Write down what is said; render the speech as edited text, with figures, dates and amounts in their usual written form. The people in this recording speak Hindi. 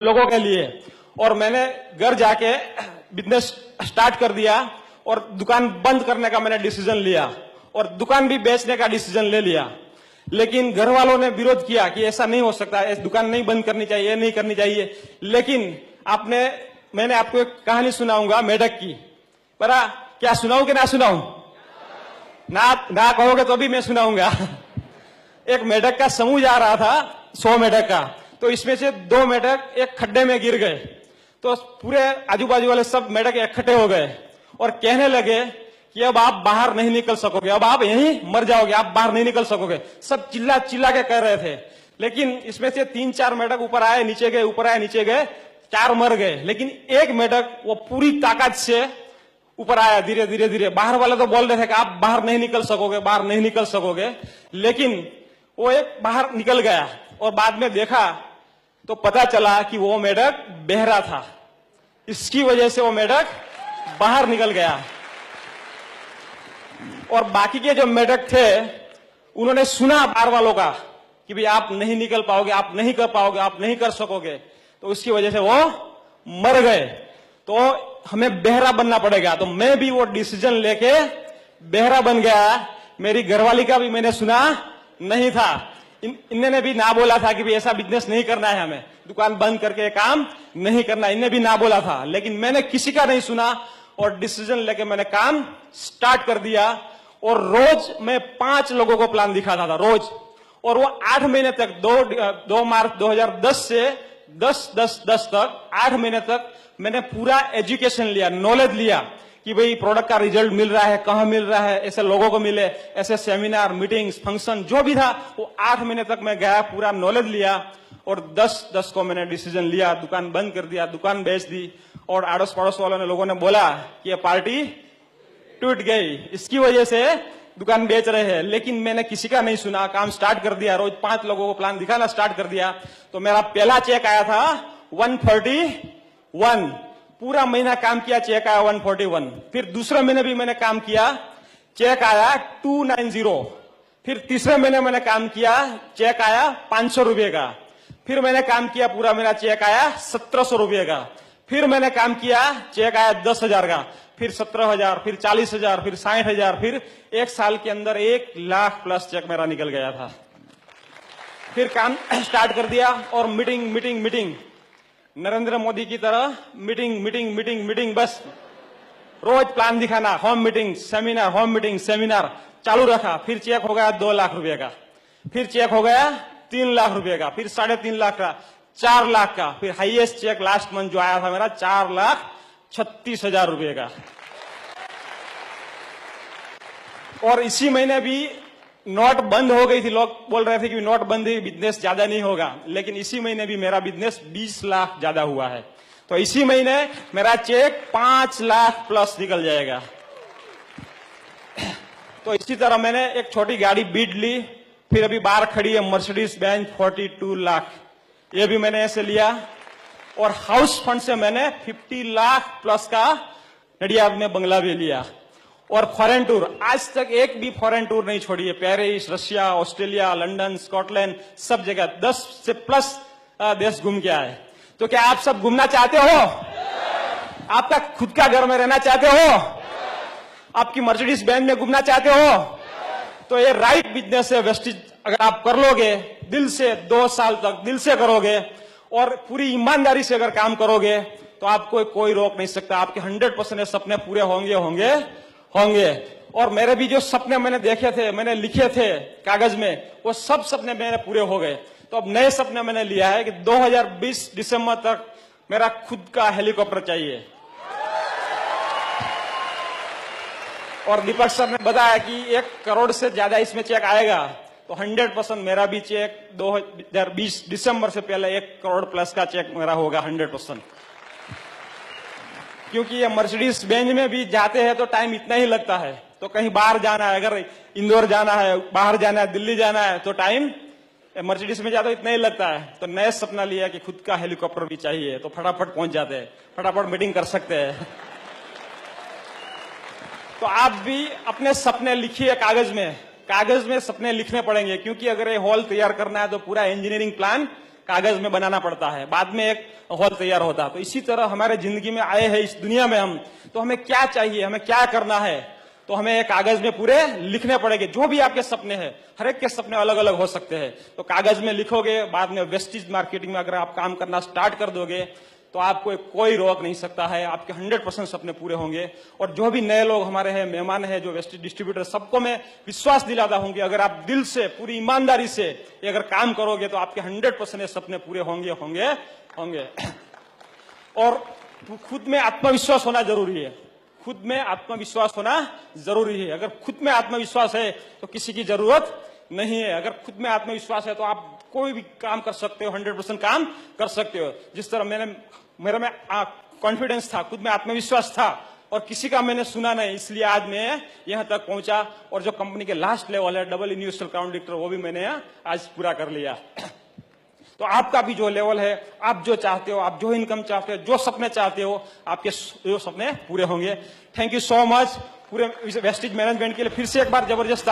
लोगों के लिए। और मैंने घर जाके बिजनेस स्टार्ट कर दिया और दुकान बंद करने का मैंने डिसीजन लिया और दुकान भी बेचने का डिसीजन ले लिया। लेकिन घर वालों ने विरोध किया कि ऐसा नहीं हो सकता, ऐसी दुकान नहीं बंद करनी चाहिए, ये नहीं करनी चाहिए। लेकिन मैंने आपको एक कहानी सुनाऊंगा मेढक की। पर क्या सुनाऊं कि ना सुनाऊं? ना कहोगे तो भी मैं सुनाऊंगा। एक मेढक का समूह जा रहा था, 100 मेढक का, तो इसमें से 2 मेढक एक खड्डे में गिर गए। तो पूरे आजू बाजू वाले सब मेढक इकट्ठे हो गए और कहने लगे कि अब आप बाहर नहीं निकल सकोगे, अब आप यहीं मर जाओगे, आप बाहर नहीं निकल सकोगे। सब चिल्ला चिल्ला के कह रहे थे। लेकिन इसमें से 3-4 मेढक ऊपर आए नीचे गए, ऊपर आए नीचे गए, 4 मर गए। लेकिन एक मेढक वो पूरी ताकत से ऊपर आया, धीरे धीरे धीरे। बाहर वाले तो बोल रहे थे कि आप बाहर नहीं निकल सकोगे, बाहर नहीं निकल सकोगे। लेकिन वो एक बाहर निकल गया और बाद में देखा तो पता चला कि वो मेढक बहरा था। इसकी वजह से वो मेढक बाहर निकल गया। और बाकी के जो मेढक थे उन्होंने सुना बाहर वालों का कि भाई आप नहीं निकल पाओगे, आप नहीं कर पाओगे, आप नहीं कर सकोगे, तो उसकी वजह से वो मर गए। तो हमें बहरा बनना पड़ेगा। तो मैं भी वो डिसीजन लेके बहरा बन गया। मेरी घरवाली का भी मैंने सुना नहीं था। इन्होंने भी ना बोला था कि भाई ऐसा बिजनेस नहीं करना है, हमें दुकान बंद करके काम नहीं करना, इन्हें भी ना बोला था। लेकिन मैंने किसी का नहीं सुना और डिसीजन लेके मैंने काम स्टार्ट कर दिया। और रोज मैं 5 लोगों को प्लान दिखाता था रोज। और वो 8 महीने तक 2 मार्च 2010 से 10 तक 8 महीने तक मैंने पूरा एजुकेशन लिया, नॉलेज लिया कि भाई प्रोडक्ट का रिजल्ट मिल रहा है, कहां मिल रहा है, ऐसे लोगों को मिले, ऐसे सेमिनार, मीटिंग्स, फंक्शन जो भी था वो 8 महीने तक मैं गया, पूरा नॉलेज लिया। और 10 को मैंने डिसीजन लिया, दुकान बंद कर दिया, दुकान बेच दी। और आड़ोस पड़ोस वालों ने, लोगों ने बोला कि ये पार्टी टूट गई, इसकी वजह से दुकान बेच रहे हैं। लेकिन मैंने किसी का नहीं सुना, काम स्टार्ट कर दिया। रोज 5 लोगों को प्लान दिखाना स्टार्ट कर दिया। तो मेरा पहला चेक आया था 141, पूरा महीना काम किया, चेक आया 141। फिर दूसरे महीने भी मैंने काम किया, चेक आया 290। फिर तीसरे महीने मैंने काम किया, चेक आया 500 रुपए का। फिर मैंने काम किया पूरा महीना, चेक आया 1700 रुपए का। फिर मैंने काम किया, चेक आया 10,000 का। फिर 17,000, फिर 40,000, फिर 60,000, फिर 1 साल के अंदर 1 लाख प्लस चेक मेरा निकल गया था। फिर काम स्टार्ट कर दिया और meeting meeting meeting, Narendra Modi की तरह मीटिंग मीटिंग मीटिंग मीटिंग, बस रोज प्लान दिखाना, home meeting seminar, home meeting seminar चालू रखा। फिर चेक हो गया 2 लाख रुपए का। फिर चेक हो गया 3 लाख रुपए का। फिर 3.5 लाख का, 4 लाख का। फिर हाईएस्ट चेक लास्ट मंथ जो आया था मेरा 4,36,000 रुपए का। और इसी महीने भी नोट बंद हो गई थी, लोग बोल रहे थे कि नोट बंदी बिजनेस ज्यादा नहीं होगा। लेकिन इसी महीने भी मेरा बिजनेस 20 लाख ज्यादा हुआ है। तो इसी महीने मेरा चेक 5 लाख प्लस निकल जाएगा। तो इसी तरह मैंने एक छोटी गाड़ी बीट ली। फिर अभी बाहर खड़ी है मर्सिडीज बेंज 42 लाख, ये भी मैंने ऐसे लिया। और हाउस फंड से मैंने 50 लाख प्लस का नडियाद में बंगला भी लिया। और फॉरेन टूर, आज तक एक भी फॉरेन टूर नहीं छोड़ी है। Paris, Russia, Australia, London, Scotland, सब जगह 10 से प्लस देश घूम के आए। तो क्या आप सब घूमना चाहते हो? आपका खुद का घर में रहना चाहते हो? आपकी मर्सिडीज बेंज में घूमना चाहते हो? तो ये राइट बिजनेस है वेस्टेज। अगर आप कर लोगे दिल से, 2 साल तक दिल से करोगे और पूरी ईमानदारी से अगर काम करोगे तो आपको कोई रोक नहीं सकता। आपके 100% सपने पूरे होंगे होंगे होंगे। और मेरे भी जो सपने मैंने देखे थे, मैंने लिखे थे कागज में, वो सब सपने मेरे पूरे हो गए। तो अब नए सपने मैंने लिया है कि 2020 दिसंबर तक मेरा खुद का हेलीकॉप्टर चाहिए। और दीपक सर ने बताया कि 1 करोड़ से ज्यादा इसमें चेक आएगा। तो 100% मेरा भी चेक 2020 दिसंबर से पहले 1 करोड़ प्लस का चेक मेरा होगा 100%। क्योंकि ये मर्सिडीज बेंज में भी जाते हैं तो टाइम इतना ही लगता है। तो कहीं बाहर जाना है, अगर इंदौर जाना है, बाहर जाना है, दिल्ली जाना है, तो टाइम मर्सिडीज में जाते तो इतना ही लगता है। तो नए सपना लिया कि खुद का हेलीकॉप्टर भी चाहिए, तो फटाफट पहुंच जाते हैं, फटाफट मीटिंग कर सकते हैं। तो आप भी अपने सपने लिखिए कागज में सपने लिखने पड़ेंगे। क्योंकि अगर ये हॉल तैयार करना है तो पूरा इंजीनियरिंग प्लान कागज में बनाना पड़ता है, बाद में एक हॉल तैयार होता है। तो इसी तरह हमारे जिंदगी में आए हैं इस दुनिया में हम, तो हमें क्या चाहिए, हमें क्या करना है, तो हमें एक कागज में पूरे लिखने पड़ेंगे। जो भी आपके सपने हैं, हर एक के सपने अलग अलग हो सकते हैं, तो कागज में लिखोगे, बाद में वेस्टेज मार्केटिंग में अगर आप काम करना स्टार्ट कर दोगे तो आपको कोई रोक नहीं सकता है, आपके 100% सपने पूरे होंगे। और जो भी नए लोग हमारे हैं, मेहमान हैं, जो वेस्टेज डिस्ट्रीब्यूटर, सबको मैं विश्वास दिलाता हूं कि अगर आप दिल से, पूरी ईमानदारी से ये अगर काम करोगे तो आपके 100% सपने पूरे होंगे होंगे होंगे। और खुद में आत्मविश्वास होना जरूरी है, खुद में आत्मविश्वास होना जरूरी है। अगर खुद में आत्मविश्वास है तो किसी की जरूरत नहीं है। अगर खुद में आत्मविश्वास है तो आप कोई भी काम कर सकते हो, 100% काम कर सकते हो। जिस तरह मेरे में कॉन्फिडेंस था, खुद में आत्मविश्वास था और किसी का मैंने सुना नहीं, इसलिए आज मैं यहां तक पहुंचा। और जो कंपनी के लास्ट लेवल है, डबल यूनिवर्सल क्राउन विक्टर, वो भी मैंने आज पूरा कर लिया। तो आपका भी जो लेवल है, आप जो चाहते हो, आप जो इनकम चाहते हो, जो सपने चाहते हो, आपके जो सपने पूरे होंगे। Thank you so much. पूरे वेस्टेज मैनेजमेंट के लिए फिर से एक बार जबरदस्त